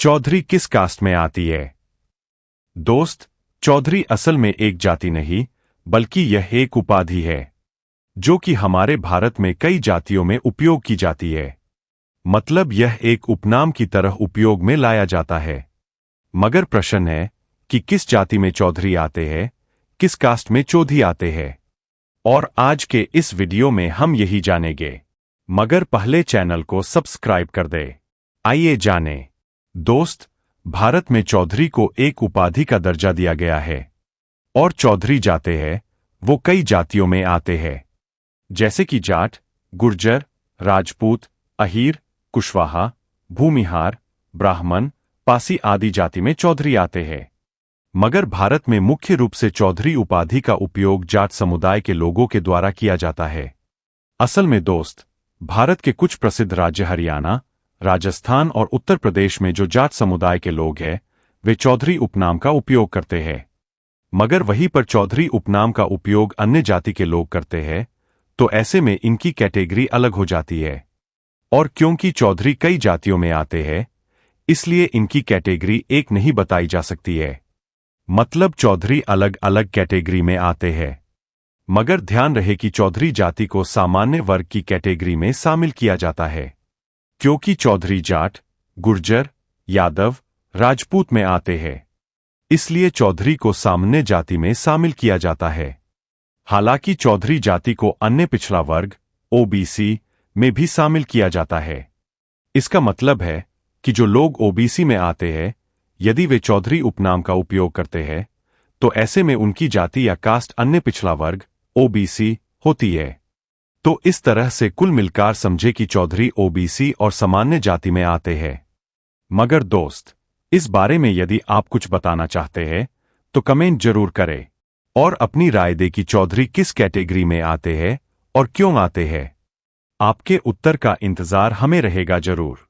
चौधरी किस कास्ट में आती है? दोस्त, चौधरी असल में एक जाति नहीं, बल्कि यह एक उपाधि है जो कि हमारे भारत में कई जातियों में उपयोग की जाती है। मतलब यह एक उपनाम की तरह उपयोग में लाया जाता है। मगर प्रश्न है कि किस जाति में चौधरी आते हैं, किस कास्ट में चौधरी आते हैं। और आज के इस वीडियो में हम यही जानेंगे। मगर पहले चैनल को सब्सक्राइब कर दे। आइए जानें। दोस्त, भारत में चौधरी को एक उपाधि का दर्जा दिया गया है और चौधरी जाते हैं वो कई जातियों में आते हैं, जैसे कि जाट, गुर्जर, राजपूत, अहीर, कुशवाहा, भूमिहार, ब्राह्मण, पासी आदि जाति में चौधरी आते हैं। मगर भारत में मुख्य रूप से चौधरी उपाधि का उपयोग जाट समुदाय के लोगों के द्वारा किया जाता है। असल में दोस्त, भारत के कुछ प्रसिद्ध राज्य हरियाणा, राजस्थान और उत्तर प्रदेश में जो जाट समुदाय के लोग हैं वे चौधरी उपनाम का उपयोग करते हैं। मगर वहीं पर चौधरी उपनाम का उपयोग अन्य जाति के लोग करते हैं तो ऐसे में इनकी कैटेगरी अलग हो जाती है। और क्योंकि चौधरी कई जातियों में आते हैं इसलिए इनकी कैटेगरी एक नहीं बताई जा सकती है। मतलब चौधरी अलग अलग कैटेगरी में आते हैं। मगर ध्यान रहे कि चौधरी जाति को सामान्य वर्ग की कैटेगरी में शामिल किया जाता है, क्योंकि चौधरी जाट, गुर्जर, यादव, राजपूत में आते हैं, इसलिए चौधरी को सामान्य जाति में शामिल किया जाता है। हालांकि चौधरी जाति को अन्य पिछड़ा वर्ग ओबीसी में भी शामिल किया जाता है। इसका मतलब है कि जो लोग ओबीसी में आते हैं यदि वे चौधरी उपनाम का उपयोग करते हैं तो ऐसे में उनकी जाति या कास्ट अन्य पिछड़ा वर्ग ओबीसी होती है। तो इस तरह से कुल मिलकर समझे कि चौधरी ओबीसी और सामान्य जाति में आते हैं। मगर दोस्त, इस बारे में यदि आप कुछ बताना चाहते हैं तो कमेंट जरूर करें और अपनी राय दें कि चौधरी किस कैटेगरी में आते हैं और क्यों आते हैं। आपके उत्तर का इंतजार हमें रहेगा जरूर।